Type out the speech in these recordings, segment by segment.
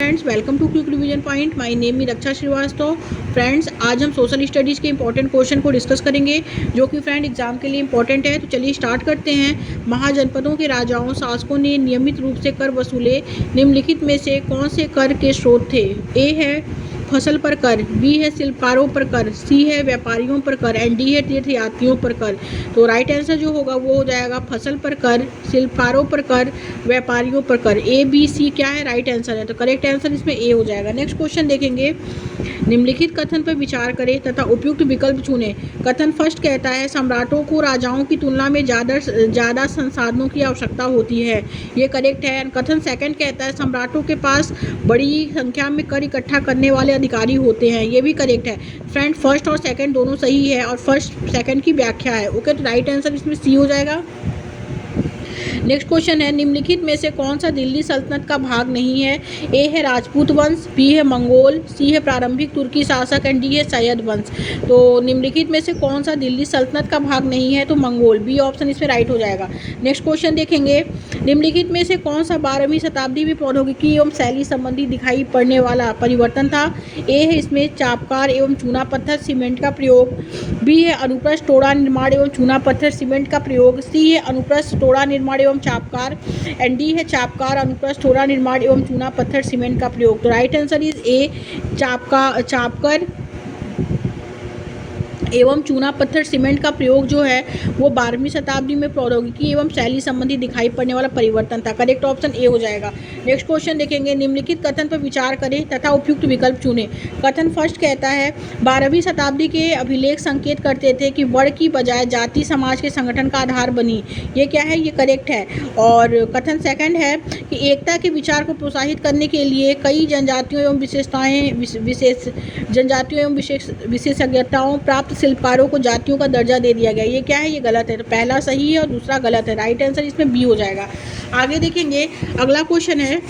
Friends, welcome to quick revision point. My name is Raksha Srivastava. Friends, आज हम social studies के important question को discuss करेंगे जो कि फ्रेंड एग्जाम के लिए इंपॉर्टेंट है। तो चलिए स्टार्ट करते हैं। महाजनपदों के राजाओं शासकों ने नियमित रूप से कर वसूले। निम्नलिखित में से कौन से कर के स्रोत थे? ए है फसल पर कर, बी है शिल्पकारों पर कर, सी है व्यापारियों पर कर एंड डी है तीर्थयात्रियों पर कर। तो राइट आंसर जो होगा वो हो जाएगा फसल पर कर, शिल्पकारों पर कर, व्यापारियों पर कर। ए बी सी क्या है? राइट आंसर है। तो करेक्ट आंसर इसमें ए हो जाएगा। नेक्स्ट क्वेश्चन देखेंगे। निम्नलिखित कथन पर विचार करें तथा उपयुक्त विकल्प चुनें। कथन फर्स्ट कहता है सम्राटों को राजाओं की तुलना में ज़्यादा संसाधनों की आवश्यकता होती है, ये करेक्ट है। कथन सेकंड कहता है सम्राटों के पास बड़ी संख्या में कर इकट्ठा करने वाले अधिकारी होते हैं, ये भी करेक्ट है। फ्रेंड, फर्स्ट और सेकंड दोनों सही है और फर्स्ट सेकंड की व्याख्या है। ओके, तो राइट आंसर इसमें सी हो जाएगा। नेक्स्ट क्वेश्चन है निम्नलिखित में से कौन सा दिल्ली सल्तनत का भाग नहीं है? ए है राजपूत वंश, बी है मंगोल, सी है प्रारंभिक तुर्की शासक एंड डी है सैयद वंश। तो निम्नलिखित में से कौन सा दिल्ली सल्तनत का भाग नहीं है? तो मंगोल, बी ऑप्शन इसमें राइट हो जाएगा। नेक्स्ट क्वेश्चन देखेंगे। निम्नलिखित में से कौन सा 12वीं शताब्दी में प्रौद्योगिकी एवं शैली संबंधी दिखाई पड़ने वाला परिवर्तन था? ए है इसमें चापकार एवं चूना पत्थर सीमेंट का प्रयोग, बी है अनुप्रस्थ टोड़ा निर्माण एवं चूना पत्थर सीमेंट का प्रयोग, सी है अनुप्रस्थ टोड़ा निर्माण एवं चापकार एंड डी है चापकार अनुप्रस्थ टोड़ा निर्माण एवं चूना पत्थर सीमेंट का प्रयोग। तो राइट आंसर इज ए चापकर एवं चूना पत्थर सीमेंट का प्रयोग जो है वो 12वीं शताब्दी में प्रौद्योगिकी एवं शैली संबंधी दिखाई पड़ने वाला परिवर्तन था। करेक्ट ऑप्शन ए हो जाएगा। नेक्स्ट क्वेश्चन देखेंगे। निम्नलिखित कथन पर विचार करें तथा उपयुक्त विकल्प चुनें। कथन फर्स्ट कहता है 12वीं शताब्दी के अभिलेख संकेत करते थे कि वर्ण की बजाय जाति समाज के संगठन का आधार बनी, ये क्या है? ये करेक्ट है। और कथन सेकंड है कि एकता के विचार को प्रोत्साहित करने के लिए कई जनजातियों एवं विशेषज्ञताओं प्राप्त शिल्पकारों को जातियों का दर्जा दे दिया गया, ये क्या है? ये गलत है। तो पहला सही है और दूसरा गलत है। राइट आंसर इसमें बी हो जाएगा। आगे देखेंगे। अगला क्वेश्चन है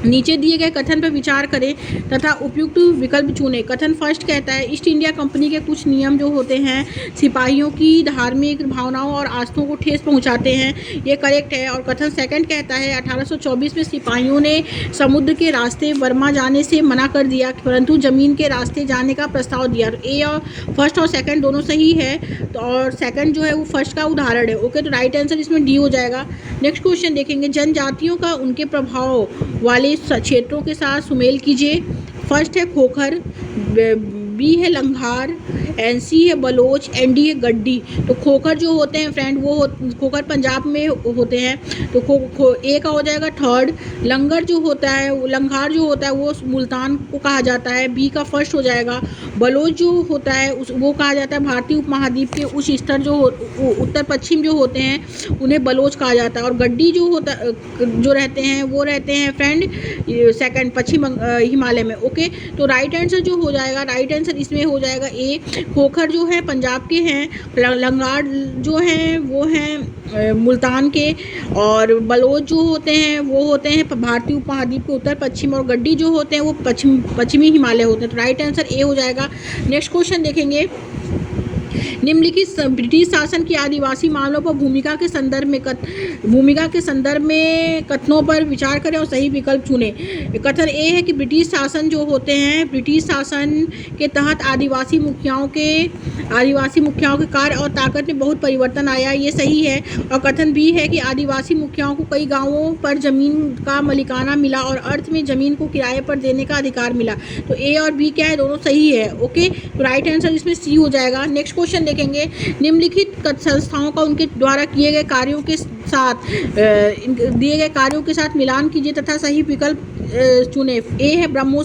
नीचे दिए गए कथन पर विचार करें तथा उपयुक्त विकल्प चुनें। कथन फर्स्ट कहता है ईस्ट इंडिया कंपनी के कुछ नियम जो होते हैं सिपाहियों की धार्मिक भावनाओं और आस्थों को ठेस पहुंचाते हैं, ये करेक्ट है। और कथन सेकंड कहता है 1824 में सिपाहियों ने समुद्र के रास्ते बर्मा जाने से मना कर दिया परंतु जमीन के रास्ते जाने का प्रस्ताव दिया। ए और फर्स्ट और सेकंड दोनों सही है, तो और सेकंड जो है वो फर्स्ट का उदाहरण है। ओके, तो राइट आंसर इसमें डी हो जाएगा। नेक्स्ट क्वेश्चन देखेंगे। जनजातियों का उनके प्रभाव वाले क्षेत्रों के साथ सुमेल कीजिए। फर्स्ट है खोखर, बी है लंघार एंड सी है बलोच एंड डी है गड्डी। तो खोखर जो होते हैं फ्रेंड वो खोखर पंजाब में होते हैं, तो ए का हो जाएगा थर्ड। लंगर जो होता है लंघार जो होता है वो मुल्तान को कहा जाता है, बी का फर्स्ट हो जाएगा। बलोच जो होता है वो कहा जाता है भारतीय उपमहाद्वीप के उच्च स्तर जो उत्तर पश्चिम जो होते हैं उन्हें बलोच कहा जाता है। और गड्डी जो रहते हैं वो रहते हैं फ्रेंड सेकंड पश्चिम हिमालय में। ओके, तो राइट आंसर जो हो जाएगा, राइट आंसर इसमें हो जाएगा ए। खोखर जो है पंजाब के हैं, लंगाड़ जो हैं वो हैं मुल्तान के, और बलोच जो होते हैं वो होते हैं भारतीय उपमहाद्वीप के उत्तर पश्चिम, और गड्डी जो होते हैं वो पश्चिमी हिमालय होते हैं। तो राइट आंसर ए हो जाएगा। नेक्स्ट क्वेश्चन देखेंगे। निम्नलिखित ब्रिटिश शासन की आदिवासी मामलों पर भूमिका के संदर्भ में कथनों पर विचार करें और सही विकल्प चुनें। कथन ए है कि ब्रिटिश शासन जो होते हैं ब्रिटिश शासन के तहत आदिवासी मुखियाओं के कार्य और ताकत में बहुत परिवर्तन आया, ये सही है। और कथन बी है कि आदिवासी मुखियाओं को कई गाँवों पर जमीन का मालिकाना मिला और अर्थ में जमीन को किराए पर देने का अधिकार मिला। तो ए और बी क्या है? दोनों सही है। ओके, तो राइट आंसर इसमें सी हो जाएगा। नेक्स्ट क्वेश्चन देखेंगे। निम्नलिखित संस्थाओं का उनके द्वारा किए गए कार्यों के साथ मिलान कीजिए तथा सही विकल्प चुने। ए है ब्रह्मो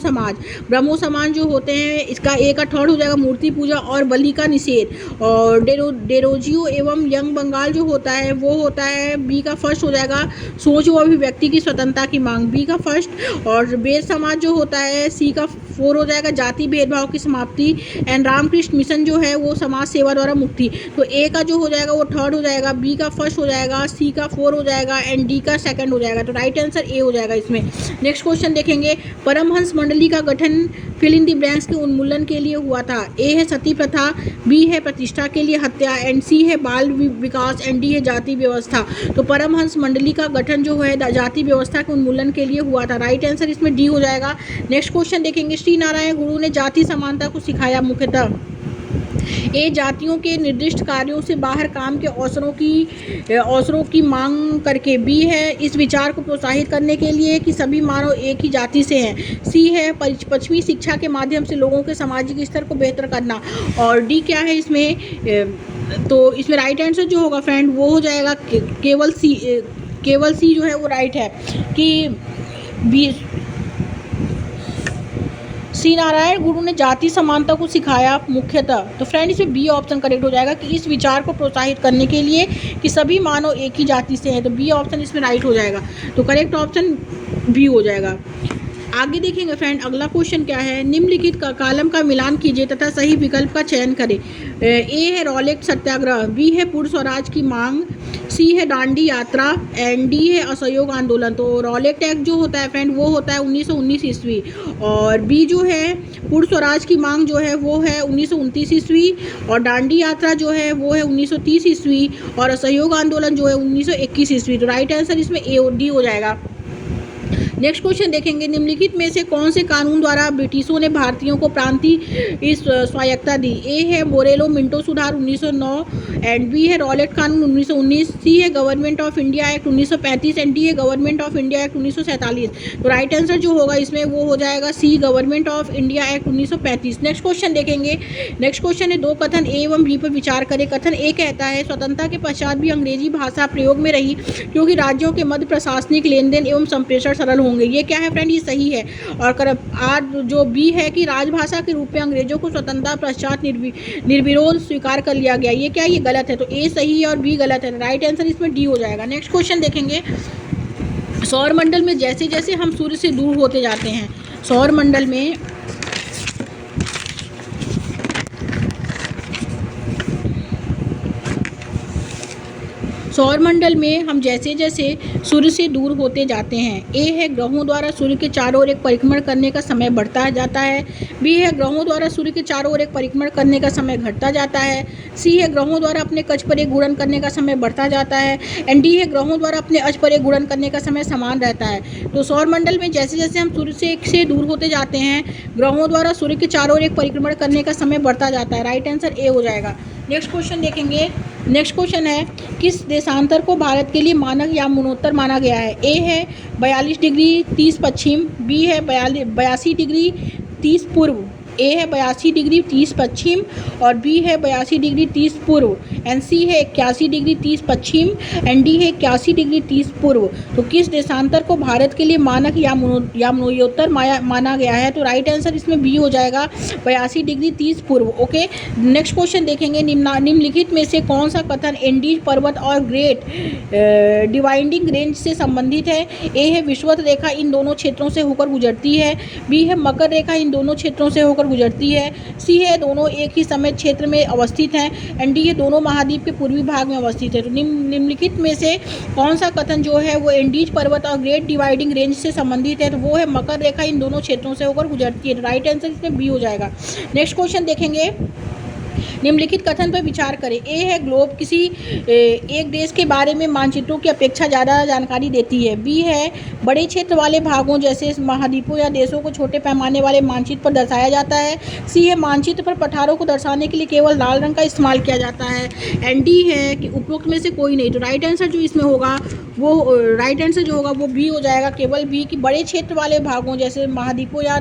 समाज जो होते हैं इसका ए का थर्ड हो जाएगा मूर्ति पूजा और बलि का निषेध। और डेरोजियो एवं यंग बंगाल जो होता है वो होता है बी का फर्स्ट हो जाएगा सोच व अभिव्यक्ति की स्वतंत्रता की मांग, बी का फर्स्ट। और बेद समाज जो होता है सी का फोर हो जाएगा जाति भेदभाव की समाप्ति एंड रामकृष्ण मिशन जो है वो समाज सेवा द्वारा मुक्ति। तो ए का जो हो जाएगा वो थर्ड हो जाएगा, बी का फर्स्ट हो जाएगा, सी सी का 4 हो जाएगा एंड डी का 2 हो जाएगा। तो राइट आंसर ए हो जाएगा इसमें। नेक्स्ट क्वेश्चन देखेंगे, परमहंस मंडली का गठन फिल इन द ब्लैंक्स के उन्मूलन के लिए हुआ था। ए है सती प्रथा, बी है प्रतिष्ठा के लिए हत्या एंड सी है बाल विकास एंड डी है जाति व्यवस्था। तो परमहंस मंडली का गठन जो है जाति व्यवस्था के उन्मूलन के लिए हुआ था। राइट आंसर इसमें डी हो जाएगा। नेक्स्ट क्वेश्चन देखेंगे, श्री नारायण गुरु ने जाति समानता को सिखाया मुख्यतः। ए जातियों के निर्दिष्ट कार्यों से बाहर काम के अवसरों की मांग करके। बी है इस विचार को प्रोत्साहित करने के लिए कि सभी मानव एक ही जाति से हैं। सी है पश्चिमी शिक्षा के माध्यम से लोगों के सामाजिक स्तर को बेहतर करना। और डी क्या है इसमें, तो इसमें राइट आंसर जो होगा फ्रेंड वो हो जाएगा केवल सी जो है वो राइट है कि बी श्री नारायण गुरु ने जाति समानता को सिखाया मुख्यतः। तो फ्रेंड इसमें बी ऑप्शन करेक्ट हो जाएगा कि इस विचार को प्रोत्साहित करने के लिए कि सभी मानव एक ही जाति से हैं। तो बी ऑप्शन इसमें राइट हो जाएगा। तो करेक्ट ऑप्शन बी हो जाएगा। आगे देखेंगे फ्रेंड, अगला क्वेश्चन क्या है, निम्नलिखित का कॉलम का मिलान कीजिए तथा सही विकल्प का चयन करें। ए है रॉलेट सत्याग्रह, बी है पूर्ण स्वराज की मांग, सी है दांडी यात्रा एंड डी है असहयोग आंदोलन। तो रॉलेट एक्ट जो होता है फ्रेंड वो होता है 1919 ईस्वी और बी जो है पूर्ण स्वराज की मांग जो है वो है 1929 ईस्वी और दांडी यात्रा जो है वो है 1930 ईस्वी और असहयोग आंदोलन जो है 1921 ईस्वी। तो राइट आंसर इसमें ए और डी हो जाएगा। नेक्स्ट क्वेश्चन देखेंगे, निम्नलिखित में से कौन से कानून द्वारा ब्रिटिशों ने भारतीयों को प्रांतीय स्वायत्तता दी। ए है मोरेलो मिंटो सुधार 1909 एंड बी है रॉलेट कानून 1919, सी है government of India act 1935 and D है गवर्नमेंट ऑफ इंडिया एक्ट 1947। तो राइट आंसर जो होगा इसमें वो हो जाएगा C government of India act 1935। Next question देखेंगे, नेक्स्ट क्वेश्चन है दो कथन ए एवं बी पर विचार करें। कथन ए कहता है स्वतंत्रता के पश्चात भी अंग्रेजी भाषा प्रयोग में रही क्योंकि राज्यों के मध्य प्रशासनिक लेन देन एवं संप्रेषण सरल होंगे। ये क्या है फ्रेंड, ये सही है। और आज जो बी है कि राजभाषा के रूप में अंग्रेजों को स्वतंत्रता पश्चात निर्विरोध स्वीकार कर लिया गया। ये क्या, ये गलत है। तो ए सही है और बी गलत है। राइट आंसर इसमें डी हो जाएगा। नेक्स्ट क्वेश्चन देखेंगे, सौरमंडल में जैसे जैसे हम सूर्य से दूर होते जाते हैं, सौरमंडल में सौरमंडल में हम जैसे जैसे सूर्य से दूर होते जाते हैं। ए है ग्रहों द्वारा सूर्य के चारों ओर एक परिक्रमण करने का समय बढ़ता जाता है, बी है ग्रहों द्वारा सूर्य के चारों ओर एक परिक्रमण करने का समय घटता जाता है, सी है ग्रहों द्वारा अपने कक्ष पर एक गुणन करने का समय बढ़ता जाता है एंड डी है ग्रहों द्वारा अपने अक्ष पर एक गुणन करने का समय समान रहता है। तो सौरमंडल में जैसे जैसे हम सूर्य से दूर होते जाते हैं, ग्रहों द्वारा सूर्य के चारों ओर एक परिक्रमण करने का समय बढ़ता जाता है। राइट आंसर ए हो जाएगा। नेक्स्ट क्वेश्चन देखेंगे, नेक्स्ट क्वेश्चन है किस देशांतर को भारत के लिए मानक या मरणोत्तर माना गया है। ए है 42 डिग्री 30 पश्चिम, बी है 82 डिग्री 30 पूर्व, ए है 82 डिग्री 30 पश्चिम और बी है 82 डिग्री 30 पूर्व एंड सी है 81 डिग्री 30 पश्चिम एंड डी है 81 डिग्री 30 पूर्व। तो किस देशांतर को भारत के लिए मानक या मरणोत्तर माना गया है। तो राइट आंसर इसमें बी हो जाएगा 82 डिग्री 30 पूर्व। ओके, नेक्स्ट क्वेश्चन देखेंगे, निम्नलिखित में से कौन सा कथन एंडीज पर्वत और ग्रेट डिवाइडिंग रेंज से संबंधित है। ए है विषुवत रेखा इन दोनों क्षेत्रों से होकर गुजरती है, बी है मकर रेखा इन दोनों क्षेत्रों से होकर गुजरती है, सी है दोनों एक ही समय क्षेत्र में अवस्थित हैं एंड डी है दोनों महाद्वीप के पूर्वी भाग में अवस्थित है। तो निम्नलिखित में से कौन सा कथन जो है वो एंडीज पर्वत और ग्रेट डिवाइडिंग रेंज से संबंधित है। तो वो है मकर रेखा इन दोनों क्षेत्रों से होकर गुजरती है। तो राइट आंसर इसमें बी हो जाएगा। नेक्स्ट क्वेश्चन देखेंगे, निम्नलिखित कथन पर विचार करें। ए है ग्लोब किसी एक देश के बारे में मानचित्रों की अपेक्षा ज़्यादा जानकारी देती है, बी है बड़े क्षेत्र वाले भागों जैसे महाद्वीपों या देशों को छोटे पैमाने वाले मानचित्र पर दर्शाया जाता है, सी है मानचित्र पर पठारों को दर्शाने के लिए केवल लाल रंग का इस्तेमाल किया जाता है एंड डी है कि उपरोक्त में से कोई नहीं। तो राइट आंसर जो इसमें होगा वो राइट आंसर जो होगा वो बी हो जाएगा, केवल बी कि बड़े क्षेत्र वाले भागों जैसे महाद्वीपों या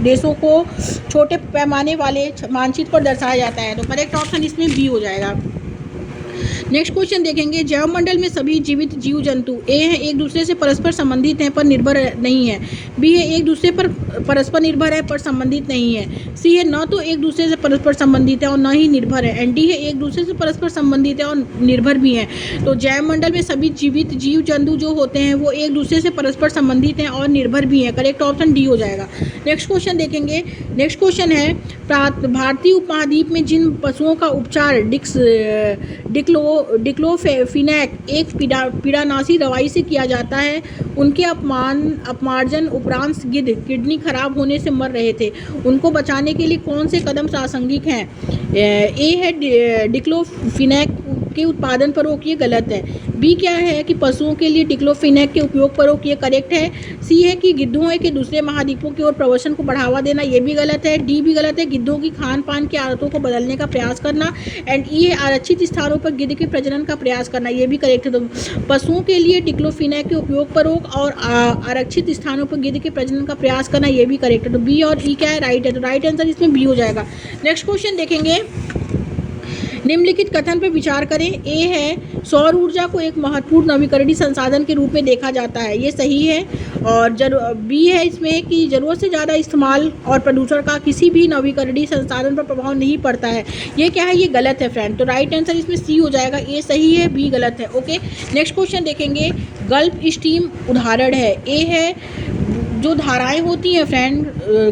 देशों को छोटे पैमाने वाले मानचित्र पर दर्शाया जाता है। तो करेक्ट ऑप्शन इसमें बी हो जाएगा। नेक्स्ट क्वेश्चन देखेंगे, जैवमंडल में सभी जीवित जीव जंतु ए है एक दूसरे से परस्पर संबंधित हैं पर निर्भर नहीं है, बी है एक दूसरे पर परस्पर निर्भर है पर संबंधित नहीं है, सी है न तो एक दूसरे से परस्पर संबंधित है और न ही निर्भर है एंड डी है एक दूसरे से परस्पर संबंधित है और निर्भर भी है। तो जैवमंडल में सभी जीवित जीव जंतु जो होते हैं वो एक दूसरे से परस्पर संबंधित हैं और निर्भर भी हैं। करेक्ट ऑप्शन डी हो जाएगा। नेक्स्ट क्वेश्चन देखेंगे, नेक्स्ट क्वेश्चन है भारतीय उपमहाद्वीप में जिन पशुओं का उपचार डिक्लोफेनेक एक पीड़ानाशी दवाई से किया जाता है। उनके अपमार्जन उपरांत गिद्ध किडनी खराब होने से मर रहे थे। उनको बचाने के लिए कौन से कदम प्रासंगिक हैं? ए है डिक्लोफिनेक के उत्पादन पर रोक, ये गलत है। बी क्या है कि पशुओं के लिए डिक्लोफिनेक के उपयोग पर रोक, ये करेक्ट है। सी है कि गिद्धों के दूसरे महाद्वीपों की ओर प्रवसन को बढ़ावा देना, ये भी गलत है। डी भी गलत है, गिद्धों की खान पान की आदतों को बदलने का प्रयास करना। एंड ई है आरक्षित स्थानों पर गिद्ध के प्रजनन का प्रयास करना, ये भी करेक्ट है। तो पशुओं के लिए डिक्लोफिनेक के उपयोग पर रोक और आरक्षित स्थानों पर गिद्ध के प्रजनन का प्रयास करना, ये भी करेक्ट है। तो बी और ई क्या है? राइट है। तो राइट आंसर इसमें बी हो जाएगा। नेक्स्ट क्वेश्चन देखेंगे, निम्नलिखित कथन पर विचार करें। ए है सौर ऊर्जा को एक महत्वपूर्ण नवीकरणीय संसाधन के रूप में देखा जाता है, ये सही है। और बी है इसमें कि जरूरत से ज़्यादा इस्तेमाल और प्रदूषण का किसी भी नवीकरणीय संसाधन पर प्रभाव नहीं पड़ता है, ये क्या है? ये गलत है फ्रेंड। तो राइट आंसर इसमें सी हो जाएगा। ए सही है, बी गलत है। ओके, नेक्स्ट क्वेश्चन देखेंगे, गल्फ स्ट्रीम उदाहरण है। ए है जो धाराएं होती हैं फ्रेंड,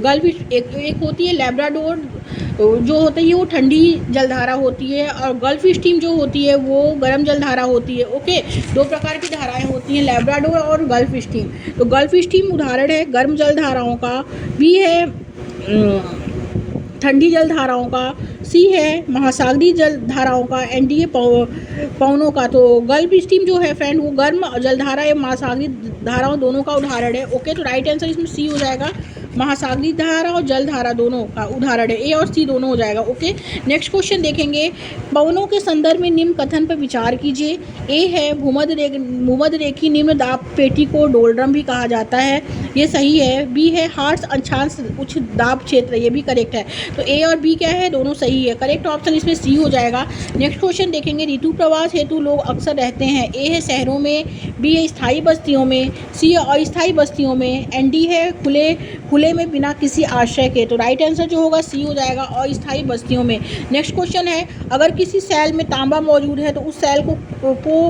गल्फ एक होती है लैब्राडोर जो होती है वो ठंडी जलधारा होती है, और गल्फ स्ट्रीम जो होती है वो गर्म जलधारा होती है। ओके, दो प्रकार की धाराएं होती हैं, लैब्राडोर और गल्फ स्ट्रीम। तो गल्फ स्ट्रीम उदाहरण है गर्म जलधाराओं का। बी है ठंडी जलधाराओं का। सी है महासागरीय जलधाराओं का। एंड डी है पवनों का। तो गल्फ स्ट्रीम जो है फ्रेंड वो गर्म जलधारा या महासागरीय धाराओं दोनों का उदाहरण है। ओके, तो राइट आंसर इसमें सी हो जाएगा। महासागरीय धारा और जल धारा दोनों का उदाहरण है। ए और सी दोनों हो जाएगा। ओके, नेक्स्ट क्वेश्चन देखेंगे, पवनों के संदर्भ में निम्न कथन पर विचार कीजिए। ए है भूमध्यरेखीय निम्न दाब पेटी को डोलड्रम भी कहा जाता है, ये सही है। बी है हार्श अक्षांश उच्च दाब क्षेत्र, ये भी करेक्ट है। तो ए और बी क्या है? दोनों सही है। करेक्ट ऑप्शन इसमें सी हो जाएगा। नेक्स्ट क्वेश्चन देखेंगे, ऋतु प्रवास हेतु लोग अक्सर रहते हैं। ए है शहरों में, बी है स्थायी बस्तियों में, सी है अस्थायी बस्तियों में, एंड डी है खुले में बिना किसी आश्रय के। तो राइट आंसर जो होगा सी हो जाएगा, अस्थायी बस्तियों में। नेक्स्ट क्वेश्चन है, अगर किसी सेल में तांबा मौजूद है तो उस सेल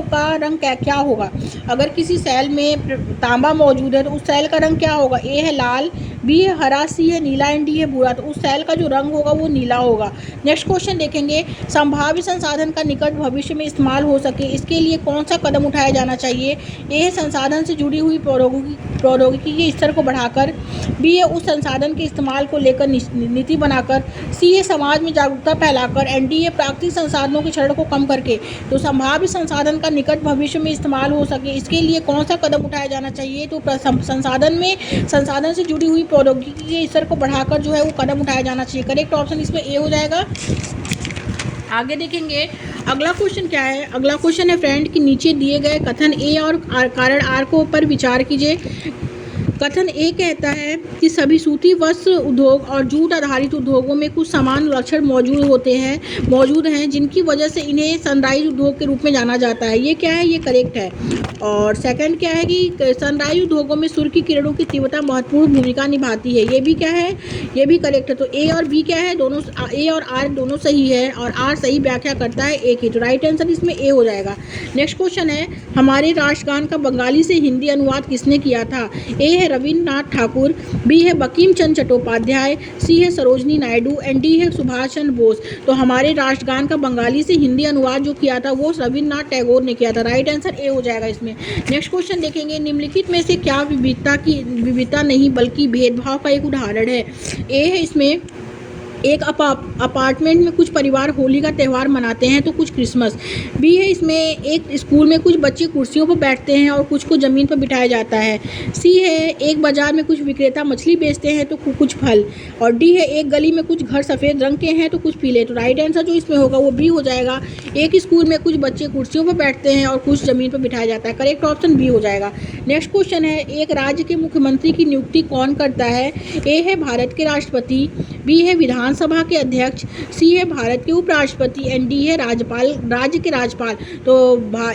का रंग क्या होगा? अगर किसी सेल में तांबा मौजूद है तो उस सेल का रंग क्या होगा? ए है लाल, बी है हरा, सी है नीला, एंड डी है भूरा। तो उस सेल का जो रंग होगा वो नीला होगा। नेक्स्ट क्वेश्चन देखेंगे, संभाव्य संसाधन का निकट भविष्य में इस्तेमाल हो सके इसके लिए कौन सा कदम उठाया जाना चाहिए? ए है संसाधन से जुड़ी हुई प्रौद्योगिकी के स्तर को बढ़ाकर, बी है उस संसाधन के इस्तेमाल को लेकर नीति बनाकर, सी है समाज में जागरूकता फैलाकर, एंड डी है प्राकृतिक संसाधनों के क्षरण को कम करके। तो संभाव्य संसाधन का निकट भविष्य में इस्तेमाल हो सके इसके लिए कौन सा कदम उठाया जाना चाहिए? तो संसाधन से जुड़ी हुई प्रौद्योगिकी के स्तर को बढ़ाकर जो है वो कदम उठाया जाना चाहिए। करेक्ट ऑप्शन इसमें ए हो जाएगा। आगे देखेंगे, अगला क्वेश्चन क्या है? अगला क्वेश्चन है फ्रेंड कि नीचे दिए गए कथन ए और कारण आर को पर विचार कीजिए। कथन ए कहता है कि सभी सूती वस्त्र उद्योग और जूट आधारित उद्योगों में कुछ समान लक्षण मौजूद हैं जिनकी वजह से इन्हें सनराइज उद्योग के रूप में जाना जाता है, ये क्या है? ये करेक्ट है। और सेकंड क्या है कि सनराइज उद्योगों में सूर्य की किरणों की तीव्रता महत्वपूर्ण भूमिका निभाती है, ये भी क्या है? ये भी करेक्ट है। तो ए और बी क्या है? दोनों, ए और आर दोनों सही है, और आर सही व्याख्या करता है ए की। तो राइट आंसर इसमें ए हो जाएगा। नेक्स्ट क्वेश्चन है, हमारे राष्ट्रगान का बंगाली से हिंदी अनुवाद किसने किया था? ए है रविन्द्रनाथ ठाकुर, बी है बंकिम चंद्र चट्टोपाध्याय, सी है सरोजनी नायडू, एंड डी है सुभाष चंद्र बोस। तो हमारे राष्ट्रगान का बंगाली से हिंदी अनुवाद जो किया था वो रविन्द्रनाथ टैगोर ने किया था। राइट आंसर ए हो जाएगा इसमें। नेक्स्ट क्वेश्चन देखेंगे, निम्नलिखित में से क्या विविधता नहीं बल्कि भेदभाव का एक उदाहरण है? ए है इसमें एक अपार्टमेंट में कुछ परिवार होली का त्यौहार मनाते हैं तो कुछ क्रिसमस। बी है इसमें एक स्कूल में कुछ बच्चे कुर्सियों पर बैठते हैं और कुछ को ज़मीन पर बिठाया जाता है। सी है एक बाजार में कुछ विक्रेता मछली बेचते हैं तो कुछ फल। और डी है एक गली में कुछ घर सफ़ेद रंग के हैं तो कुछ पीले। तो राइट आंसर जो इसमें होगा वो बी हो जाएगा। एक स्कूल में कुछ बच्चे कुर्सियों पर बैठते हैं और कुछ ज़मीन पर बिठाया जाता है। करेक्ट ऑप्शन बी हो जाएगा। नेक्स्ट क्वेश्चन है, एक राज्य के मुख्यमंत्री की नियुक्ति कौन करता है? ए है भारत के राष्ट्रपति, बी है विधानसभा के अध्यक्ष, सी है भारत के उपराष्ट्रपति, एंड डी है राज्य के राज्यपाल। तो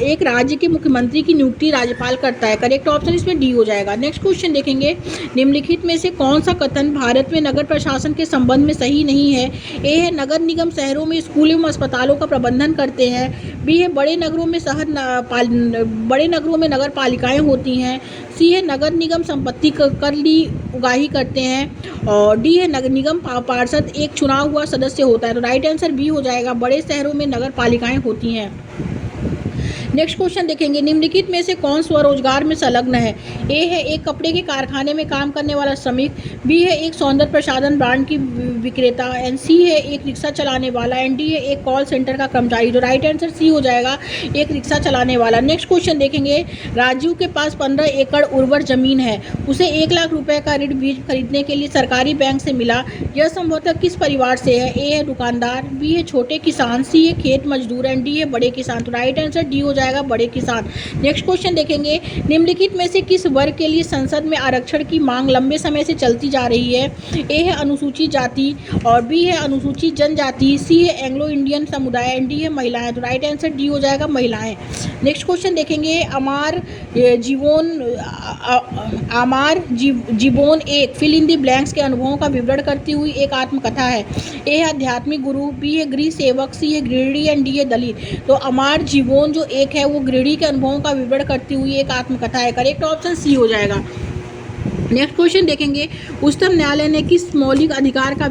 एक राज्य के मुख्यमंत्री की नियुक्ति राज्यपाल करता है। करेक्ट ऑप्शन इसमें डी हो जाएगा। नेक्स्ट क्वेश्चन देखेंगे, निम्नलिखित में से कौन सा कथन भारत में नगर प्रशासन के संबंध में सही नहीं है? ए है नगर निगम शहरों में स्कूल एवं अस्पतालों का प्रबंधन करते हैं, बी है बड़े नगरों में नगर पालिकाएं होती हैं, सी है नगर निगम संपत्ति कर ली उगाही करते हैं, और डी है नगर निगम पार्षद एक चुना हुआ सदस्य होता है। तो राइट आंसर बी हो जाएगा, बड़े शहरों में नगर पालिकाएं होती हैं। नेक्स्ट क्वेश्चन देखेंगे, निम्नलिखित में से कौन स्वरोजगार में संलग्न है? ए है एक कपड़े के कारखाने में काम करने वाला श्रमिक, बी है एक सौंदर्य प्रसाधन ब्रांड की विक्रेता, एंड सी है एक रिक्शा चलाने वाला, एंड डी है एक कॉल सेंटर का कर्मचारी। तो राइट आंसर सी हो जाएगा, एक रिक्शा चलाने वाला। नेक्स्ट क्वेश्चन देखेंगे, राजू के पास 15 एकड़ उर्वर जमीन है, उसे 1 लाख रुपए का ऋण बीज खरीदने के लिए सरकारी बैंक से मिला। यह संभवतः किस परिवार से है? ए है दुकानदार, बी है छोटे किसान, सी है खेत मजदूर, एंड डी है बड़े किसान। तो राइट आंसर डी हो जाएगा, बड़े किसान। नेक्स्ट क्वेश्चन देखेंगे, निम्नलिखित में से किस वर्ग के लिए संसद में आरक्षण की मांग लंबे समय से चलती जा रही है? ए है अनुसूचित जाति, और बी है अनुसूचित जनजाति, सी है एंग्लो इंडियन समुदाय, एंड डी है महिलाएं। तो राइट आंसर डी हो जाएगा, महिलाएं। नेक्स्ट क्वेश्चन देखेंगे, अमार जीवोन एक फिल इन द ब्लैंक्स के अनुभवों का विवरण करती हुई एक आत्मकथा है। ए है आध्यात्मिक गुरु, बी है गृह सेवक, सी है गृहिणी, एंड डी है दलित। तो अमार जीवोन जो एक है वो गृहिणी के अनुभवों का विवरण करती हुई एक आत्मकथा है। करेक्ट ऑप्शन सी हो जाएगा। नेक्स्ट क्वेश्चन देखेंगे, उच्चतम न्यायालय ने किस मौलिक अधिकार का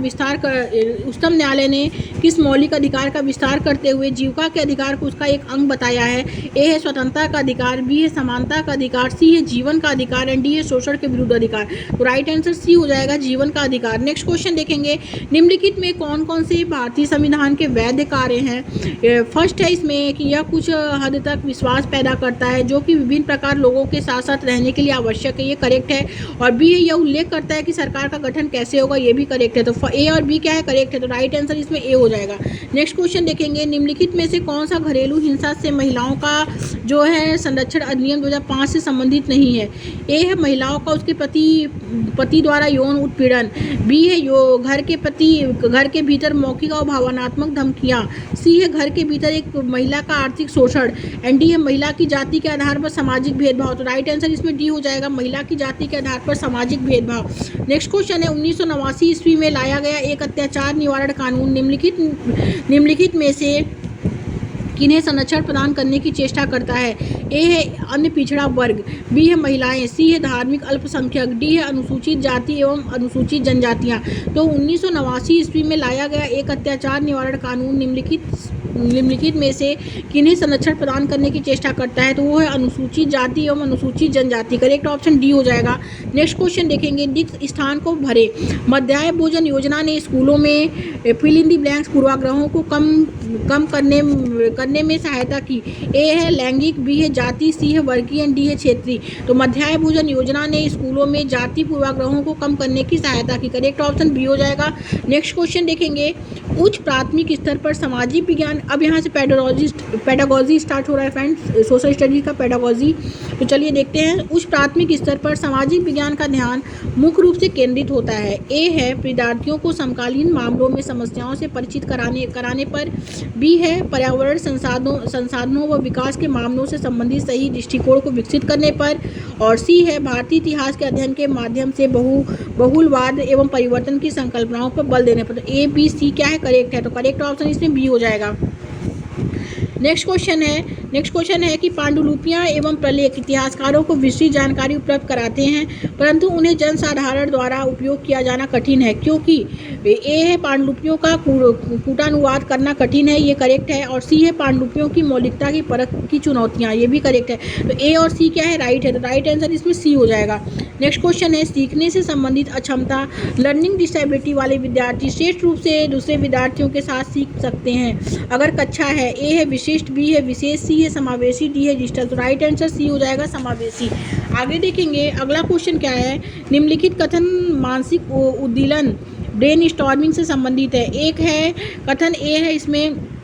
विस्तार करते हुए जीविका के अधिकार को उसका एक अंग बताया है? ए है स्वतंत्रता का अधिकार, बी है समानता का अधिकार, सी है जीवन का अधिकार, एंड डी है शोषण के विरुद्ध अधिकार। तो राइट आंसर सी हो जाएगा, जीवन का अधिकार। नेक्स्ट क्वेश्चन देखेंगे, निम्नलिखित में कौन कौन से भारतीय संविधान के वैध कार्य हैं? फर्स्ट है इसमें कि यह कुछ हद तक विश्वास पैदा करता है जो कि विभिन्न प्रकार लोगों के साथ साथ रहने के लिए आवश्यक है, ये करेक्ट है। और बी है यह उल्लेख करता है कि सरकार का गठन कैसे होगा, ये भी करेक्ट है। तो ए और बी क्या है? करेक्ट है। तो राइट आंसर इसमें ए हो जाएगा। नेक्स्ट क्वेश्चन देखेंगे, निम्नलिखित में से कौन सा घरेलू हिंसा से महिलाओं का जो है संरक्षण अधिनियम 2005 से संबंधित नहीं है? ए है महिलाओं का उसके पति द्वारा यौन उत्पीड़न, बी है घर के भीतर मौखिक और भावनात्मक धमकियां, सी है घर के भीतर एक महिला का आर्थिक शोषण, एंड डी है महिला की जाति के आधार पर सामाजिक भेदभाव। तो राइट आंसर इसमें डी हो जाएगा, महिला की जाति के आधार पर सामाजिक भेदभाव। नेक्स्ट क्वेश्चन है, 1989 ईस्वी में लाया गया एक अत्याचार निवारण कानून निम्नलिखित में से किन्हें संरक्षण प्रदान करने की चेष्टा करता है? ए है अन्य पिछड़ा वर्ग, बी है महिलाएं, सी है धार्मिक अल्पसंख्यक, डी है अनुसूचित जाति एवं अनुसूचित जनजातियां। तो 1989 ईस्वी में लाया गया एक अत्याचार निवारण कानून निम्नलिखित में से किन्हें संरक्षण प्रदान करने की चेष्टा करता है? तो वो है अनुसूचित जाति एवं अनुसूचित जनजाति। करेक्ट ऑप्शन डी हो जाएगा। नेक्स्ट क्वेश्चन देखेंगे, रिक्त स्थान को भरे। मध्याह्न भोजन योजना ने स्कूलों में फिल इन द ब्लैंक्स पूर्वाग्रहों को कम करने में सहायता की। ए है लैंगिक, बी है जाति, सी है वर्गीय, एंड डी है क्षेत्रीय। तो मध्याह्न भोजन योजना ने स्कूलों में जाति पूर्वाग्रहों को कम करने की सहायता की। करेक्ट ऑप्शन बी हो जाएगा। नेक्स्ट क्वेश्चन देखेंगे, उच्च प्राथमिक स्तर पर सामाजिक विज्ञान, अब यहाँ से पेडागोजी स्टार्ट हो रहा है फ्रेंड्स, सोशल स्टडीज का पेडागोजी। तो चलिए देखते हैं। उच्च प्राथमिक स्तर पर सामाजिक विज्ञान का ध्यान मुख्य रूप से केंद्रित होता है। ए है विद्यार्थियों को समकालीन मामलों में समस्याओं से परिचित कराने पर, बी है पर्यावरण संसाधनों व विकास के मामलों से संबंधित सही दृष्टिकोण को विकसित करने पर, और सी है भारतीय इतिहास के अध्ययन के माध्यम से बहुलवाद एवं परिवर्तन की संकल्पनाओं पर बल देने पर। तो ए बी सी क्या है? करेक्ट है। तो करेक्ट ऑप्शन इसमें बी हो जाएगा। नेक्स्ट क्वेश्चन है कि पांडुलिपियां एवं प्रलेख इतिहासकारों को विस्तृत जानकारी उपलब्ध कराते हैं, परंतु उन्हें जनसाधारण द्वारा उपयोग किया जाना कठिन है, क्योंकि ए है पांडुलिपियों का कूटानुवाद करना कठिन है, ये करेक्ट है। और सी है पांडुलिपियों की मौलिकता की परख की चुनौतियाँ, ये भी करेक्ट है। तो ए और सी क्या है? राइट है। तो राइट आंसर इसमें सी हो जाएगा। नेक्स्ट क्वेश्चन है, सीखने से संबंधित अक्षमता, लर्निंग डिसेबिलिटी वाले विद्यार्थी श्रेष्ठ रूप से दूसरे विद्यार्थियों के साथ सीख सकते हैं अगर कक्षा है। ए है विशिष्ट, बी है विशेष, सी है समावेशी, डी है डिजिटल। तो राइट आंसर सी हो जाएगा, समावेशी। आगे देखेंगे अगला क्वेश्चन क्या है, निम्नलिखित कथन मानसिक उद्दीलन ब्रेन स्टॉर्मिंग से संबंधित है। एक है कथन ए है इसमें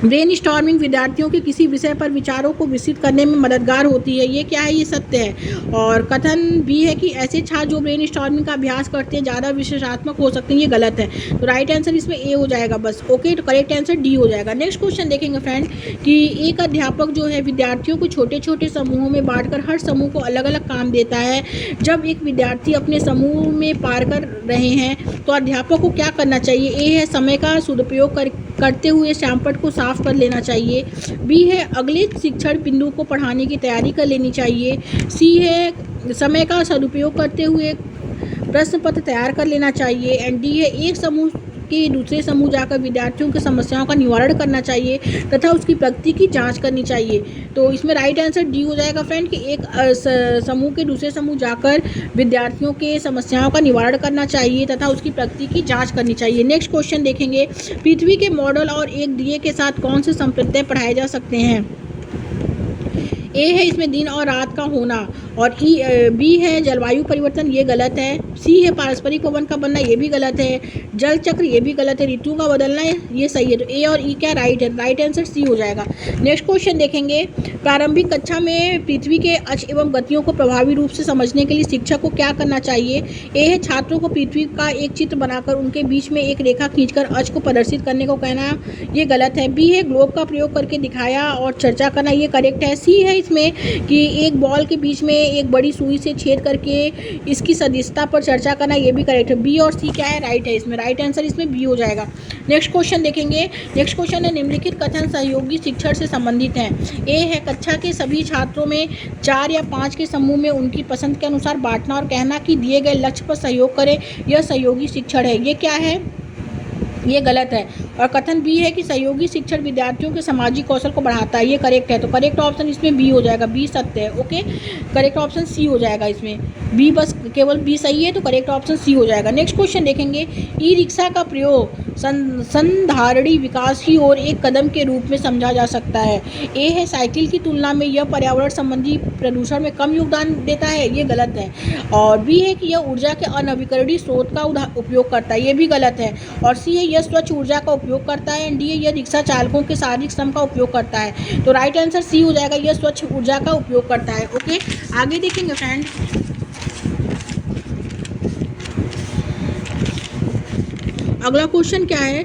ब्रेन स्टॉर्मिंग विद्यार्थियों के किसी विषय पर विचारों को विकसित करने में मददगार होती है, ये क्या है? ये सत्य है। और कथन बी है कि ऐसे छात्र जो ब्रेन स्टॉर्मिंग का अभ्यास करते हैं ज़्यादा विश्लेषणात्मक हो सकते हैं, ये गलत है। तो राइट आंसर इसमें ए हो जाएगा बस। ओके, तो करेक्ट आंसर डी हो जाएगा। नेक्स्ट क्वेश्चन देखेंगे फ्रेंड कि एक अध्यापक जो है विद्यार्थियों को छोटे छोटे समूहों में बांटकर हर समूह को अलग अलग काम देता है। जब एक विद्यार्थी अपने समूह में पार कर रहे हैं तो अध्यापक को क्या करना चाहिए? ए है समय का सदुपयोग करते हुए श्यामपट्ट को साफ कर लेना चाहिए, बी है अगले शिक्षण बिंदु को पढ़ाने की तैयारी कर लेनी चाहिए, सी है समय का सदुपयोग करते हुए प्रश्न पत्र तैयार कर लेना चाहिए, एंड डी है के दूसरे समूह जाकर विद्यार्थियों की समस्याओं का निवारण करना चाहिए तथा उसकी प्रगति की जांच करनी चाहिए। तो इसमें राइट आंसर डी हो जाएगा फ्रेंड कि एक समूह के दूसरे समूह जाकर विद्यार्थियों के समस्याओं का निवारण करना चाहिए तथा उसकी प्रगति की जांच करनी चाहिए। नेक्स्ट क्वेश्चन देखेंगे, पृथ्वी के मॉडल और एक दिए के साथ कौन से संप्रत्यय पढ़ाए जा सकते हैं? ए है इसमें दिन और रात का होना, और बी है जलवायु परिवर्तन, ये गलत है। सी है पारस्परिक पवन का बनना, ये भी गलत है। जल चक्र, ये भी गलत है। ऋतु का बदलना है, ये सही है। तो ए और ई क्या राइट है? राइट आंसर सी हो जाएगा। नेक्स्ट क्वेश्चन देखेंगे, प्रारंभिक कक्षा में पृथ्वी के अक्ष एवं गतियों को प्रभावी रूप से समझने के लिए शिक्षक को क्या करना चाहिए? ए है छात्रों को पृथ्वी का एक चित्र बनाकर उनके बीच में एक रेखा खींचकर अक्ष को प्रदर्शित करने को कहना, ये गलत है। बी है ग्लोब का प्रयोग करके दिखाया और चर्चा करना, ये करेक्ट है। सी है इसमें कि एक बॉल के बीच में एक बड़ी सुई से छेद करके इसकी सदिशता पर चर्चा करना, ये भी करेक्ट है। बी और सी क्या है? राइट है। इसमें राइट आंसर इसमें बी हो जाएगा। नेक्स्ट क्वेश्चन देखेंगे, नेक्स्ट क्वेश्चन है निम्नलिखित कथन सहयोगी शिक्षण से संबंधित हैं। ए है कक्षा के सभी छात्रों में 4 या 5 के समूह में उनकी पसंद के अनुसार बांटना और कहना कि दिए गए लक्ष्य पर सहयोग करें, यह सहयोगी शिक्षण है, ये क्या है? ये गलत है। और कथन बी है कि सहयोगी शिक्षण विद्यार्थियों के सामाजिक कौशल को बढ़ाता है, ये करेक्ट है। तो करेक्ट ऑप्शन इसमें बी हो जाएगा, बी सत्य है। ओके, करेक्ट ऑप्शन सी हो जाएगा। इसमें बी बस केवल बी सही है, तो करेक्ट ऑप्शन सी हो जाएगा। नेक्स्ट क्वेश्चन देखेंगे, ई रिक्शा का प्रयोग संधारणी विकास की ओर एक कदम के रूप में समझा जा सकता है। ए है साइकिल की तुलना में यह पर्यावरण संबंधी प्रदूषण में कम योगदान देता है, ये गलत है। और बी है कि यह ऊर्जा के अनवीकरणीय स्रोत का उपयोग करता है, ये भी गलत है। और सी है यह स्वच्छ ऊर्जा का उपयोग करता है। एंड डी है यह रिक्शा चालकों के शारीरिक श्रम का उपयोग करता है। तो राइट आंसर सी हो जाएगा, यह स्वच्छ ऊर्जा का उपयोग करता है। ओके, आगे देखेंगे फ्रेंड, अगला क्वेश्चन क्या है?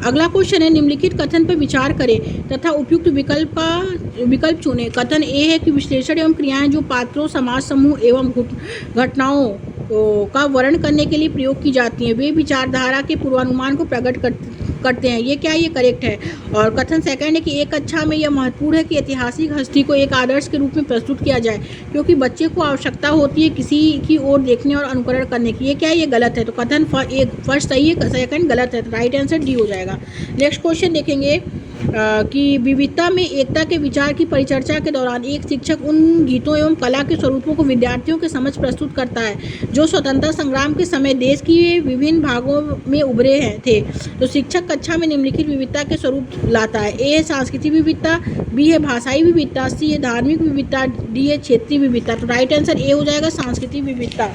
अगला क्वेश्चन है निम्नलिखित कथन पर विचार करें तथा उपयुक्त विकल्प चुनें। कथन ए है कि विश्लेषण एवं क्रियाएं जो पात्रों, समाज समूह एवं घटनाओं का वर्णन करने के लिए प्रयोग की जाती हैं वे विचारधारा के पूर्वानुमान को प्रकट करते हैं, ये क्या है? ये करेक्ट है। और कथन सेकंड है कि एक कक्षा में यह महत्वपूर्ण है कि ऐतिहासिक हस्ती को एक आदर्श के रूप में प्रस्तुत किया जाए क्योंकि बच्चे को आवश्यकता होती है किसी की ओर देखने और अनुकरण करने की, ये क्या है? ये गलत है। तो कथन फर्स्ट सही है, सेकंड गलत है। तो राइट आंसर डी हो जाएगा। नेक्स्ट क्वेश्चन देखेंगे कि विविधता में एकता के विचार की परिचर्चा के दौरान एक शिक्षक उन गीतों एवं कला के स्वरूपों को विद्यार्थियों के समक्ष प्रस्तुत करता है जो स्वतंत्रता संग्राम के समय देश की विभिन्न भागों में उभरे थे। तो शिक्षक कक्षा में निम्नलिखित विविधता के स्वरूप लाता है। ए है सांस्कृतिक विविधता, बी है भाषाई विविधता, सी है धार्मिक विविधता, डी है क्षेत्रीय विविधता। तो राइट आंसर ए हो जाएगा, सांस्कृतिक विविधता।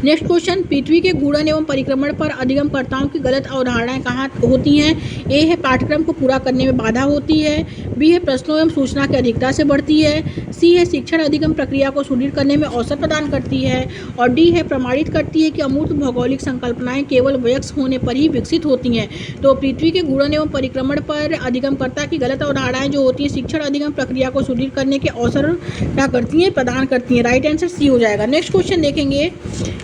नेक्स्ट क्वेश्चन, पृथ्वी के घूर्णन एवं परिक्रमण पर अधिगमकर्ताओं की गलत अवधारणाएं कहाँ होती हैं? ए है पाठ्यक्रम को पूरा करने में बाधा होती है, बी है प्रश्नों एवं सूचना की अधिकता से बढ़ती है, सी है शिक्षण अधिगम प्रक्रिया को सुदृढ़ करने में अवसर प्रदान करती है, और डी है प्रमाणित करती है कि अमूर्त भौगोलिक संकल्पनाएं केवल वयस्क होने पर ही विकसित होती हैं। तो पृथ्वी के घूर्णन एवं परिक्रमण पर अधिगमकर्ता की गलत अवधारणाएं जो होती हैं शिक्षण अधिगम प्रक्रिया को सुदृढ़ करने के अवसर क्या करती हैं? प्रदान करती हैं। राइट आंसर सी हो जाएगा। नेक्स्ट क्वेश्चन देखेंगे,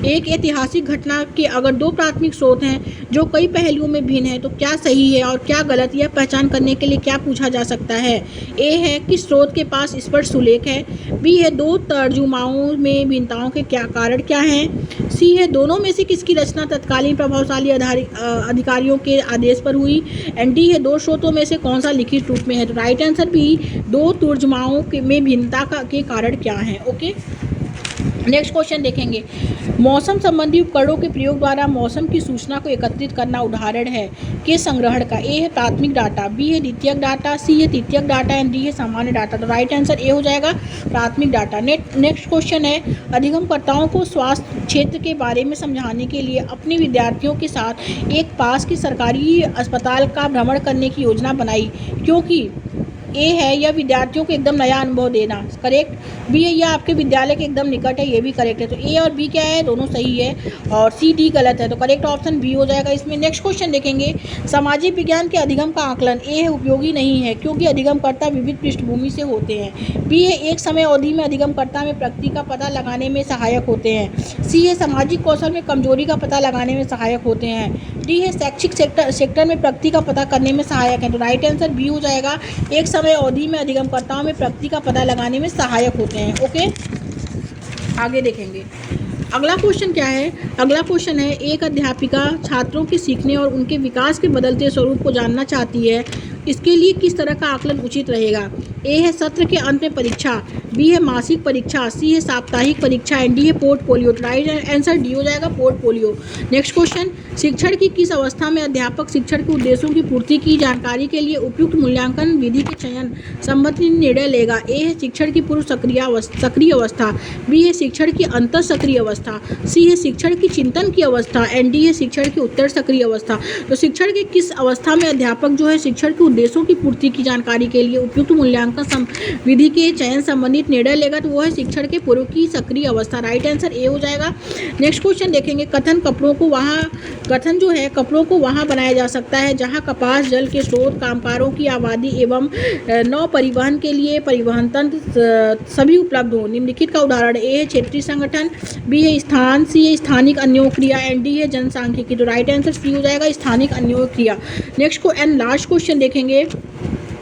एक ऐतिहासिक घटना के अगर दो प्राथमिक स्रोत हैं जो कई पहलुओं में भिन्न है तो क्या सही है और क्या गलत, यह पहचान करने के लिए क्या पूछा जा सकता है? ए है कि स्रोत के पास स्पष्ट उल्लेख है, बी है दो तर्जुमाओं में भिन्नताओं के क्या कारण क्या हैं, सी है दोनों में से किसकी रचना तत्कालीन प्रभावशाली अधिकारियों के आदेश पर हुई, एंड डी है दो स्रोतों में से कौन सा लिखित रूप में है। तो राइट आंसर बी, दो तर्जुमाओं में भिन्नता के कारण क्या है। ओके, नेक्स्ट क्वेश्चन देखेंगे, मौसम संबंधी उपकरणों के प्रयोग द्वारा मौसम की सूचना को एकत्रित करना उदाहरण है के संग्रहण का। ए है प्राथमिक डाटा, बी है द्वितीयक डाटा, सी है तृतीयक डाटा, एंड डी है सामान्य डाटा। तो राइट आंसर ए हो जाएगा, प्राथमिक डाटा। नेक्स्ट क्वेश्चन है, अधिगमकर्ताओं को स्वास्थ्य क्षेत्र के बारे में समझाने के लिए अपने विद्यार्थियों के साथ एक पास के सरकारी अस्पताल का भ्रमण करने की योजना बनाई क्योंकि ए है यह विद्यार्थियों को एकदम नया अनुभव देना, करेक्ट, बी है यह आपके विद्यालय के एकदम निकट है, ये भी करेक्ट है। तो ए और बी क्या है? दोनों सही है, और सी डी गलत है। तो करेक्ट ऑप्शन बी हो जाएगा इसमें। नेक्स्ट क्वेश्चन देखेंगे, सामाजिक विज्ञान के अधिगम का आकलन। ए है उपयोगी नहीं है क्योंकि अधिगमकर्ता विविध पृष्ठभूमि से होते हैं, बी है एक समय अवधि में अधिगमकर्ता में प्रगति का पता लगाने में सहायक होते हैं, सी है सामाजिक कौशल में कमजोरी का पता लगाने में सहायक होते हैं, डी है शैक्षिक सेक्टर में प्रगति का पता करने में सहायक है। तो राइट आंसर बी हो जाएगा, एक समय अवधि में अधिगमकर्ताओं में प्रगति का पता लगाने में सहायक होते हैं। ओके, आगे देखेंगे, अगला क्वेश्चन क्या है? अगला क्वेश्चन है, एक अध्यापिका छात्रों के सीखने और उनके विकास के बदलते स्वरूप को जानना चाहती है। इसके लिए किस तरह का आकलन उचित रहेगा? ए है सत्र के अंत में परीक्षा, बी है मासिक परीक्षा, सी है साप्ताहिक परीक्षा एंड डी है पोर्टफोलियो। राइट आंसर डी हो जाएगा, पोर्टफोलियो। नेक्स्ट क्वेश्चन, शिक्षण की किस अवस्था में अध्यापक शिक्षण के उद्देश्यों की पूर्ति की जानकारी के लिए उपयुक्त मूल्यांकन विधि के चयन संबंधी निर्णय लेगा? ए है शिक्षण की पूर्व सक्रिय अवस्था, बी है शिक्षण की अंतर सक्रिय अवस्था, सी है शिक्षण की चिंतन की अवस्था एंड डी है शिक्षण की उत्तर सक्रिय अवस्था। तो शिक्षण के किस अवस्था में अध्यापक जो है शिक्षण के उद्देश्यों की पूर्ति की जानकारी के लिए उपयुक्त मूल्यांकन विधि के चयन संबंधित निर्णय लेगा? तो वो है शिक्षण के पूर्व की सक्रिय अवस्था। राइट आंसर ए हो जाएगा। नेक्स्ट क्वेश्चन देखेंगे, कथन जो है कपड़ों को वहाँ बनाया जा सकता है जहाँ कपास, जल के स्रोत, कामगारों की आबादी एवं नौ परिवहन के लिए परिवहन तंत्र सभी उपलब्ध हो। निम्नलिखित का उदाहरण, ए है क्षेत्रीय संगठन, बी है स्थान, सी है स्थानिक अन्योन्य क्रिया एंड डी है जनसांख्यिकी। तो राइट आंसर सी हो जाएगा, स्थानिक अन्योन्य क्रिया। नेक्स्ट को एंड लास्ट क्वेश्चन देखेंगे,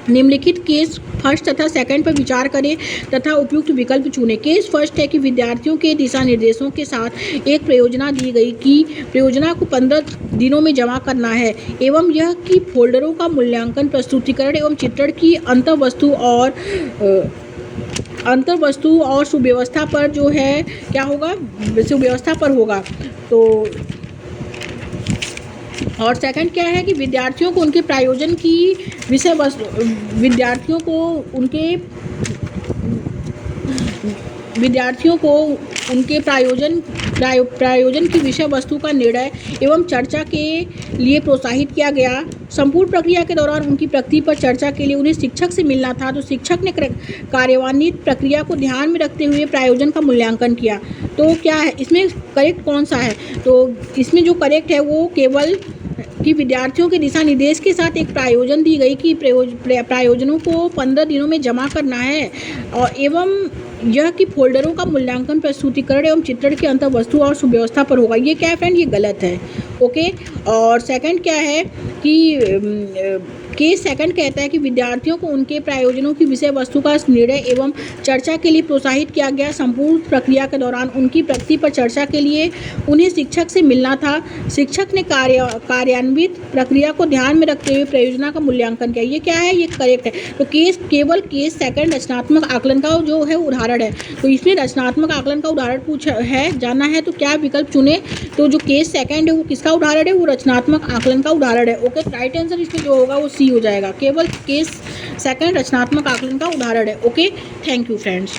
निम्नलिखित केस फर्स्ट तथा सेकंड पर विचार करें तथा उपयुक्त विकल्प चुनें। केस फर्स्ट है कि विद्यार्थियों के दिशा निर्देशों के साथ एक परियोजना दी गई कि परियोजना को 15 दिनों में जमा करना है एवं यह कि फोल्डरों का मूल्यांकन, प्रस्तुतिकरण एवं चित्रण की अंतर्वस्तु और सुव्यवस्था पर जो है क्या होगा, सुव्यवस्था पर होगा। तो और सेकंड क्या है कि विद्यार्थियों को उनके प्रायोजन की विषय वस्तु प्रायोजन की विषय वस्तु का निर्णय एवं चर्चा के लिए प्रोत्साहित किया गया। संपूर्ण प्रक्रिया के दौरान उनकी प्रगति पर चर्चा के लिए उन्हें शिक्षक से मिलना था। तो शिक्षक ने कार्यान्वित प्रक्रिया को ध्यान में रखते हुए प्रायोजन का मूल्यांकन किया। तो क्या है इसमें करेक्ट कौन सा है? तो इसमें जो करेक्ट है वो केवल कि विद्यार्थियों के दिशा निर्देश के साथ एक प्रायोजन दी गई कि प्रायोजनों को 15 दिनों में जमा करना है और एवं यह कि फोल्डरों का मूल्यांकन, प्रस्तुतिकरण एवं चित्रण की अंतर्वस्तु और सुव्यवस्था पर होगा। ये क्या है फ्रेंड? ये गलत है। ओके। और सेकंड क्या है कि केस सेकंड कहता है कि विद्यार्थियों को उनके प्रायोजनों की विषय वस्तु का निर्णय एवं चर्चा के लिए प्रोत्साहित किया गया। संपूर्ण प्रक्रिया के दौरान उनकी प्रगति पर चर्चा के लिए उन्हें शिक्षक से मिलना था। शिक्षक ने कार्यान्वित प्रक्रिया को ध्यान में रखते हुए परियोजना का मूल्यांकन किया। ये क्या है? ये करेक्ट है। तो केवल केस सेकंड रचनात्मक आकलन का जो है उदाहरण है। तो इसमें रचनात्मक आकलन का उदाहरण पूछा है, जाना है तो क्या विकल्प चुने? तो जो केस सेकंड है वो किसका उदाहरण है? वो रचनात्मक आकलन का उदाहरण है। ओके। राइट आंसर इसमें जो होगा वो सी हो जाएगा। केवल केस सेकंड रचनात्मक आकलन का उदाहरण है। ओके। Thank you friends.